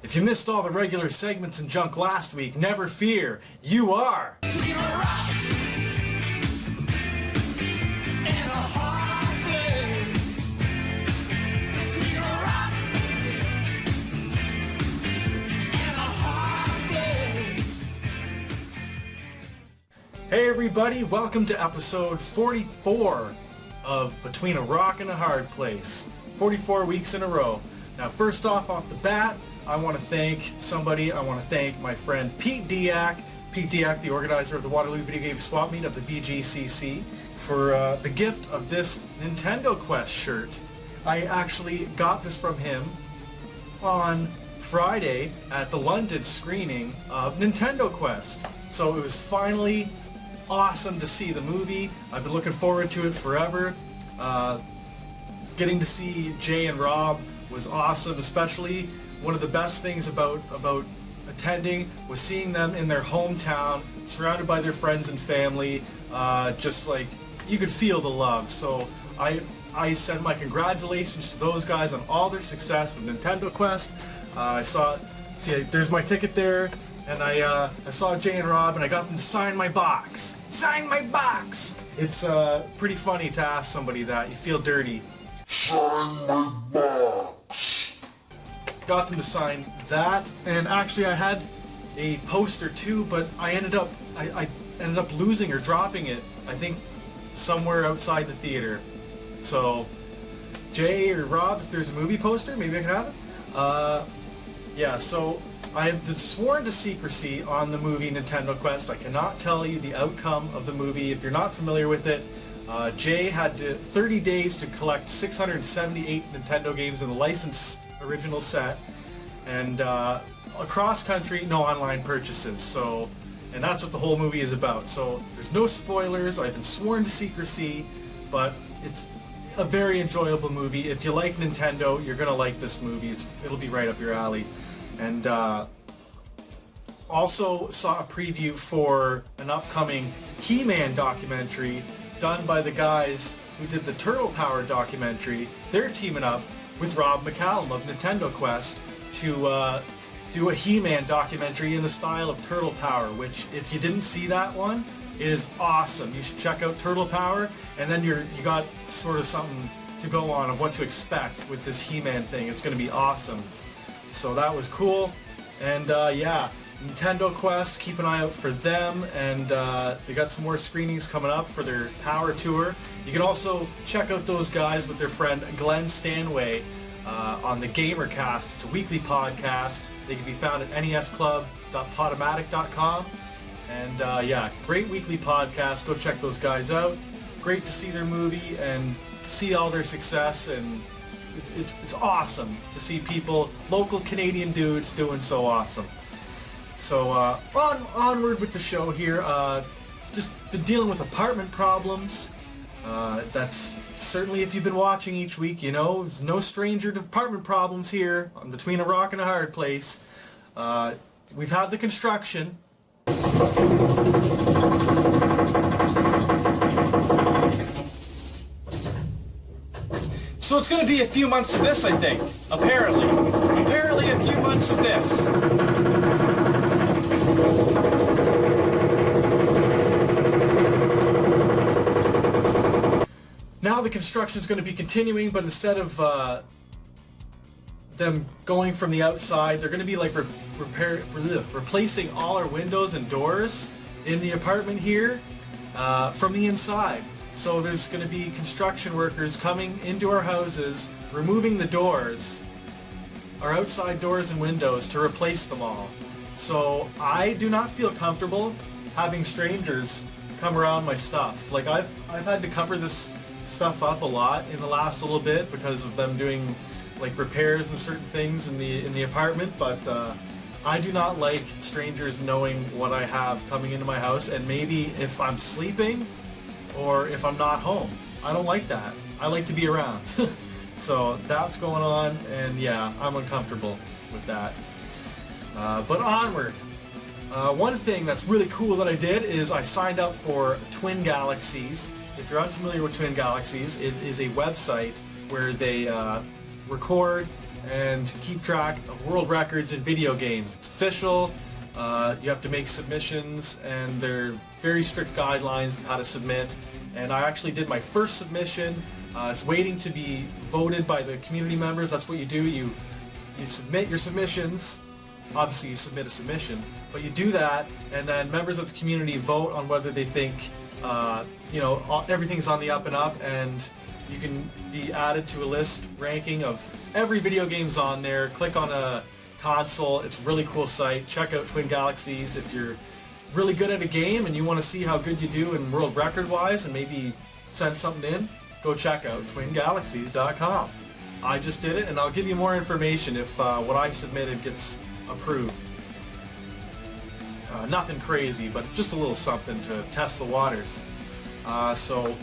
If you missed all the regular segments and junk last week, never fear, you are Hey everybody, welcome to episode 44 of Between a Rock and a Hard Place. 44 weeks in a row. Now first off the bat, I want to thank somebody. I want to thank my friend Pete Diak. Pete Diak, the organizer of the Waterloo Video Game Swap Meet of the BGCC, for the gift of this Nintendo Quest shirt. I actually got this from him on Friday at the London screening of Nintendo Quest. So it was finally awesome to see the movie. I've been looking forward to it forever. Getting to see Jay and Rob was awesome, especially one of the best things about attending was seeing them in their hometown, surrounded by their friends and family. Just like, you could feel the love. So I send my congratulations to those guys on all their success with Nintendo Quest. See, there's my ticket there, and I saw Jay and Rob, and I got them to sign my box. Sign my box! It's pretty funny to ask somebody that. You feel dirty. Sign my box. Got them to sign that, and actually I had a poster too, but I ended up losing or dropping it, I think somewhere outside the theater. So Jay or Rob, if there's a movie poster, maybe I can have it. Yeah, so I have been sworn to secrecy on the movie Nintendo Quest. I cannot tell you the outcome of the movie. If you're not familiar with it, Jay had 30 days to collect 678 Nintendo games in the licensed original set, and across country, no online purchases. So, and that's what the whole movie is about. So there's no spoilers. I've been sworn to secrecy, but it's a very enjoyable movie. If you like Nintendo, you're gonna like this movie. It'll be right up your alley. And also saw a preview for an upcoming He-Man documentary done by the guys who did the Turtle Power documentary. They're teaming up with Rob McCallum of Nintendo Quest to do a He-Man documentary in the style of Turtle Power, which, if you didn't see that one, is awesome. You should check out Turtle Power, and then you got sort of something to go on of what to expect with this He-Man thing. It's going to be awesome. So that was cool. And yeah, Nintendo Quest, keep an eye out for them, and they got some more screenings coming up for their Power Tour. You can also check out those guys with their friend Glenn Stanway on the GamerCast. It's a weekly podcast. They can be found at nesclub.podomatic.com. And yeah, great weekly podcast. Go check those guys out. Great to see their movie and see all their success, and it's awesome to see people, local Canadian dudes, doing so awesome. So onward with the show here. Just been dealing with apartment problems. That's certainly, if you've been watching each week, you know, there's no stranger to apartment problems here on Between a Rock and a Hard Place. We've had the construction. So it's going to be a few months of this, I think. Apparently a few months of this. Now the construction is going to be continuing, but instead of them going from the outside, they're going to be like replacing all our windows and doors in the apartment here from the inside. So there's going to be construction workers coming into our houses, removing the doors, our outside doors and windows, to replace them all. So I do not feel comfortable having strangers come around my stuff. Like I've had to cover this stuff up a lot in the last little bit because of them doing like repairs and certain things in the apartment, but I do not like strangers knowing what I have coming into my house, and maybe if I'm sleeping or if I'm not home. I don't like that. I like to be around. So that's going on, and yeah, I'm uncomfortable with that. But onward. One thing that's really cool that I did is I signed up for Twin Galaxies. If you're unfamiliar with Twin Galaxies, it is a website where they record and keep track of world records in video games. It's official. You have to make submissions, and there are very strict guidelines of how to submit. And I actually did my first submission. It's waiting to be voted by the community members. That's what you do. You submit your submissions. Obviously, you submit a submission, but you do that, and then members of the community vote on whether they think everything's on the up and up, and you can be added to a list ranking of every video game's on there. Click on a console. It's a really cool site. Check out Twin Galaxies if you're really good at a game and you want to see how good you do in world record wise and maybe send something in. Go check out twingalaxies.com. I just did it, and I'll give you more information if what I submitted gets approved. Nothing crazy, but just a little something to test the waters. So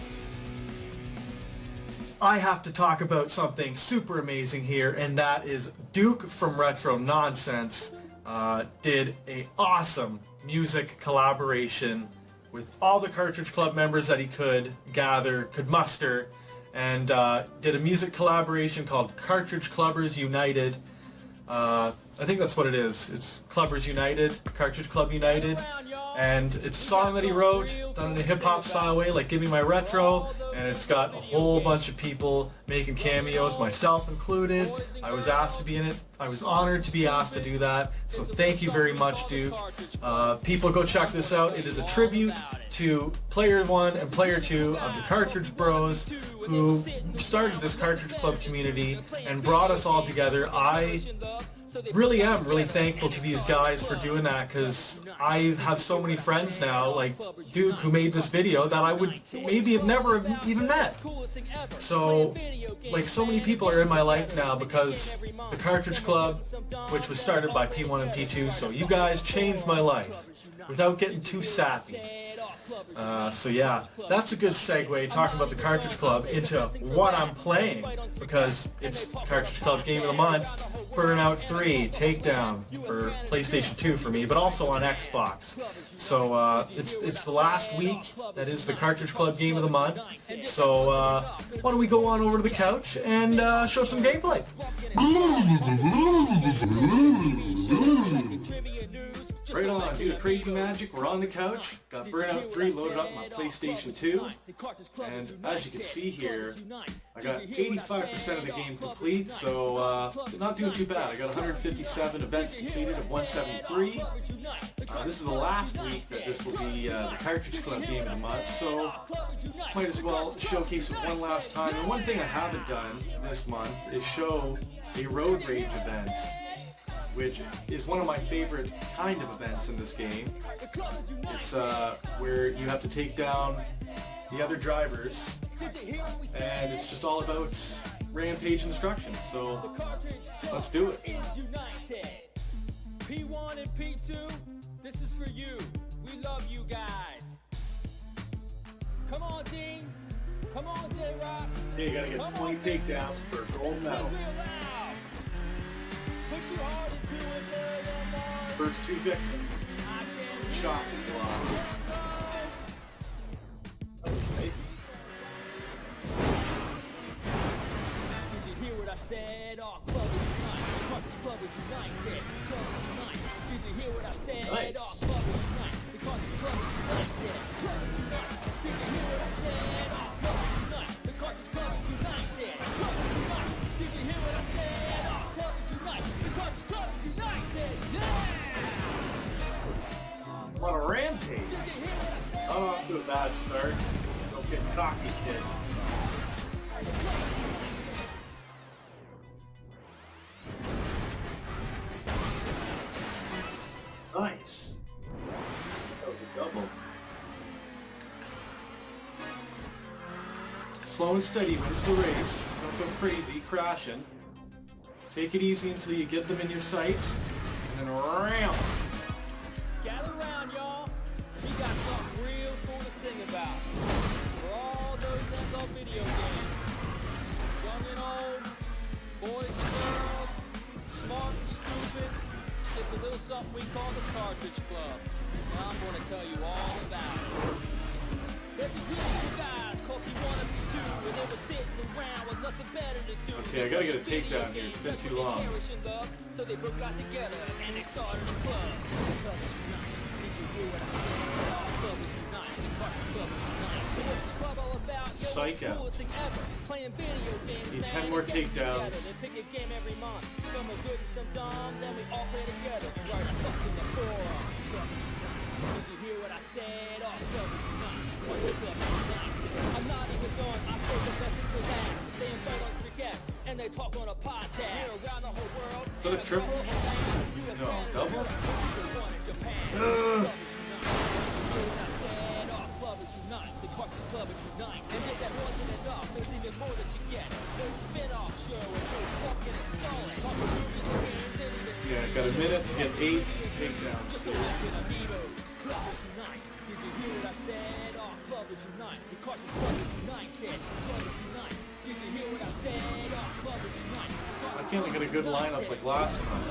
I have to talk about something super amazing here, and that is Duke from Retro Nonsense did a awesome music collaboration with all the Cartridge Club members that he could muster, and did a music collaboration called Cartridge Clubbers United. I think that's what it is. It's Clubbers United, Cartridge Club United, and it's a song that he wrote, done in a hip-hop style way, like Give Me My Retro, and it's got a whole bunch of people making cameos, myself included. I was asked to be in it. I was honored to be asked to do that, so thank you very much, Duke. People, go check this out. It is a tribute to Player 1 and Player 2 of the Cartridge Bros, who started this Cartridge Club community and brought us all together. I really am really thankful to these guys for doing that, because I have so many friends now, like Duke, who made this video, that I would maybe have never even met. So, like, so many people are in my life now because the Cartridge Club, which was started by P1 and P2, so you guys changed my life without getting too sappy. So yeah, that's a good segue, talking about the Cartridge Club, into what I'm playing, because it's Cartridge Club Game of the Month, Burnout 3 Takedown for PlayStation 2 for me, but also on Xbox. So it's the last week that is the Cartridge Club Game of the Month. So why don't we go on over to the couch and show some gameplay? Right on, do the crazy magic. We're on the couch. Got Burnout 3 loaded up on my PlayStation 2. And as you can see here, I got 85% of the game complete, so not doing too bad. I got 157 events completed of 173. This is the last week that this will be the Cartridge Club Game of the Month, so might as well showcase it one last time. And one thing I haven't done this month is show a road rage event, which is one of my favorite kind of events in this game. It's where you have to take down the other drivers, and it's just all about rampage instructions. So let's do it. P1 and P2, this is for you. We love you guys. Come on, Dean. Come on, JRock. Yeah, you gotta get 20 takedowns for a gold medal. First two victims. Shot and block. That was nice. Did you hear what I said? Our club is united. The Cartridge Club is united. Club is united. Did you hear what I said? Nice. Our club is united. The Cartridge Club is united. Club is united. Did you hear what I said? Our club is united. The Cartridge Club is united. Club is united. Did you hear what I said? Our club is united. The Cartridge Club is united. Yeah! What a rampage. I'm off to a bad start. Don't get cocky, kid. Nice. That was a double. Slow and steady wins the race. Don't go crazy, crashing. Take it easy until you get them in your sights, and then ram. Gather around, y'all. We got something real cool to sing about. For all those that love video games. Young and old, boys and girls, smart and stupid. It's a little something we call the Cartridge Club. Now I'm going to tell you all about it. Okay, I gotta get a takedown here. It's been too long. So they both got together and they started a club. Psych out. Need 10 more takedowns. Pick a game every month. Some are good and some dumb. Then we all play together. Right up in the forum. Did you hear what I said? Oh, I'm not even done. I play the best until last. They invite us to guests and they talk on a podcast. Around the whole world. Is that a triple? No, double? Yeah, got a minute to get 8 takedowns here. I can't get a good lineup like last time.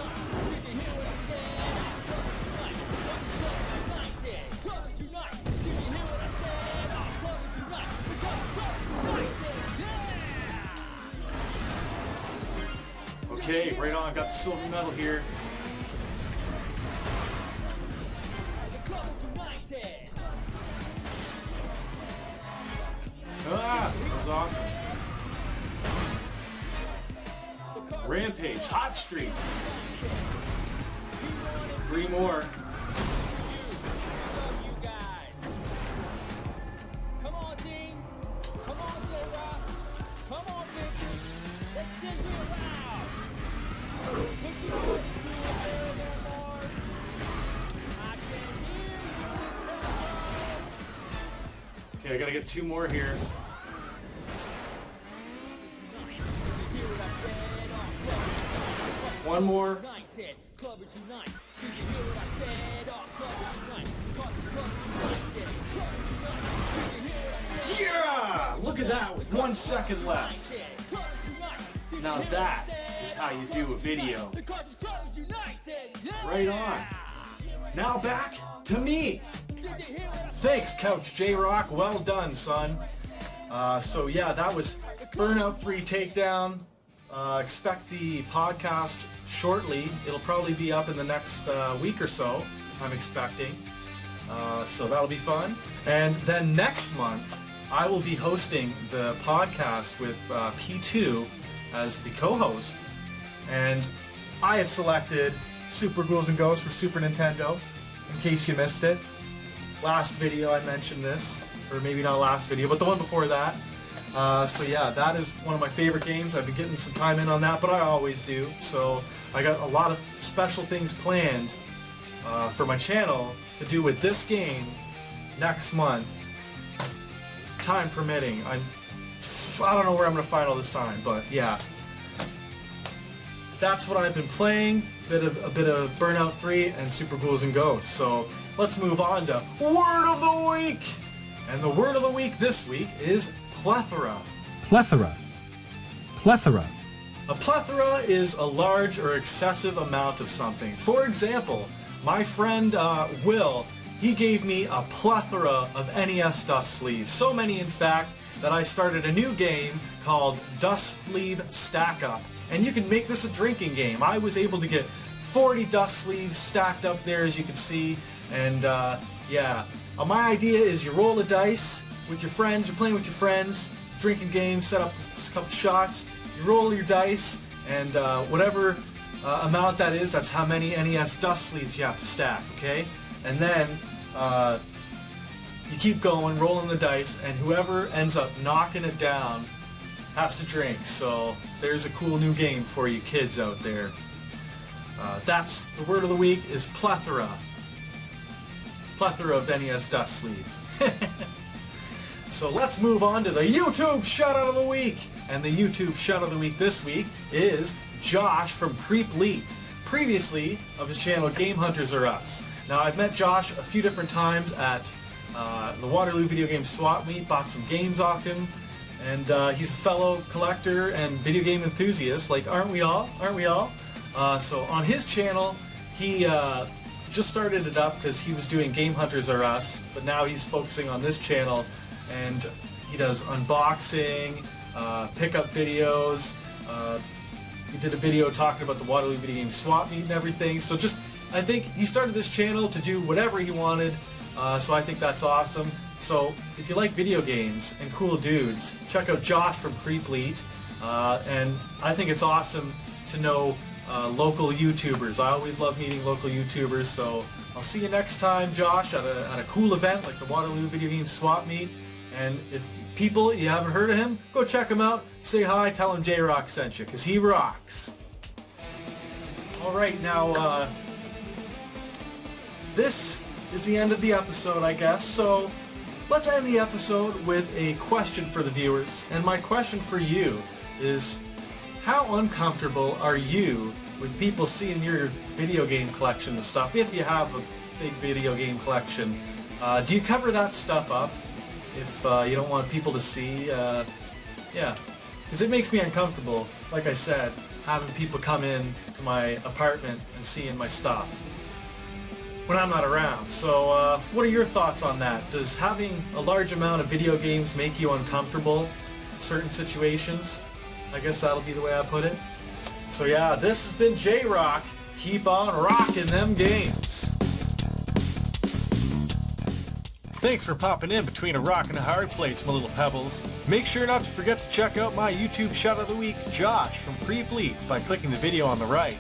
Okay, right on, got the silver medal here. Ah, that was awesome. Rampage, hot streak. 3 more. Come on, Dean. Come on, JRock. Come on, bitches. Let's sing real loud. Put your voice to it, Mars. I can hear you. Okay, I gotta get 2 more here. One more. Yeah! Look at that with 1 second left. Now that is how you do a video. Right on. Now back to me. Thanks, Couch JRock. Well done, son. So yeah, that was Burnout 3 Takedown. Expect the podcast shortly. It'll probably be up in the next week or so, I'm expecting. So that'll be fun. And then next month, I will be hosting the podcast with P2 as the co-host. And I have selected Super Ghouls and Ghosts for Super Nintendo, in case you missed it. Last video I mentioned this, or maybe not last video, but the one before that. So yeah, that is one of my favorite games. I've been getting some time in on that, but I always do. So I got a lot of special things planned for my channel to do with this game next month, time permitting. I don't know where I'm going to find all this time, but yeah. That's what I've been playing, a bit of Burnout 3 and Super Ghouls and Ghosts. So let's move on to Word of the Week! And the word of the week this week is plethora. Plethora. Plethora. A plethora is a large or excessive amount of something. For example, my friend Will, he gave me a plethora of NES dust sleeves. So many, in fact, that I started a new game called Dust Sleeve Stack Up. And you can make this a drinking game. I was able to get 40 dust sleeves stacked up there, as you can see. And yeah, my idea is you roll a dice with your friends, you're playing with your friends, drinking games, set up a couple shots, you roll your dice, and whatever amount that is, that's how many NES dust sleeves you have to stack, okay? And then you keep going, rolling the dice, and whoever ends up knocking it down has to drink. So there's a cool new game for you kids out there. That's the word of the week is plethora. Plethora of NES dust sleeves. So let's move on to the YouTube shout-out of the week. And the YouTube shout-out of the week this week is Josh from Creep Leet, previously of his channel Game Hunters Are Us. Now, I've met Josh a few different times at the Waterloo Video Game Swap Meet, bought some games off him, and he's a fellow collector and video game enthusiast, like aren't we all? Aren't we all? So on his channel, he just started it up because he was doing Game Hunters Are Us, but now he's focusing on this channel and he does unboxing, pickup videos. He did a video talking about the Waterloo Video Game Swap Meet and everything. So I think he started this channel to do whatever he wanted. So I think that's awesome. So if you like video games and cool dudes, check out Josh from Creepleet. And I think it's awesome to know local YouTubers. I always love meeting local YouTubers. So I'll see you next time, Josh, at a cool event like the Waterloo Video Game Swap Meet. And if people, you haven't heard of him, go check him out. Say hi, tell him JRock sent you, because he rocks. Alright, now, this is the end of the episode, I guess. So let's end the episode with a question for the viewers. And my question for you is, how uncomfortable are you with people seeing your video game collection and stuff, if you have a big video game collection? Do you cover that stuff up if you don't want people to see? Yeah, because it makes me uncomfortable, like I said, having people come in to my apartment and seeing my stuff when I'm not around. So what are your thoughts on that? Does having a large amount of video games make you uncomfortable in certain situations? I guess that'll be the way I put it. So yeah, this has been JRock. Keep on rocking them games. Thanks for popping in between a rock and a hard place, my little pebbles. Make sure not to forget to check out my YouTube shout of the week, Josh from Creepleet, by clicking the video on the right.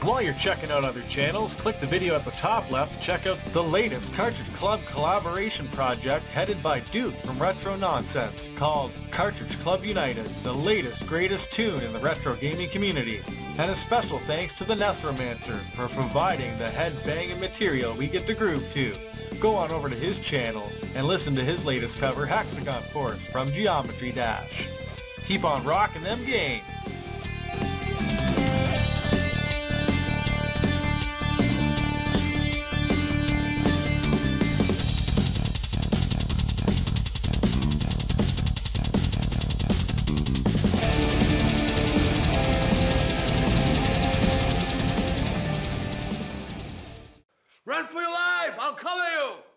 While you're checking out other channels, click the video at the top left to check out the latest Cartridge Club collaboration project headed by Duke from Retro Nonsense, called Cartridge Club United, the latest, greatest tune in the retro gaming community. And a special thanks to the NESROMANCER for providing the head-banging material we get to groove to. Go on over to his channel and listen to his latest cover, Hexagon Force from Geometry Dash. Keep on rocking them games. Run for your life! I'll cover you!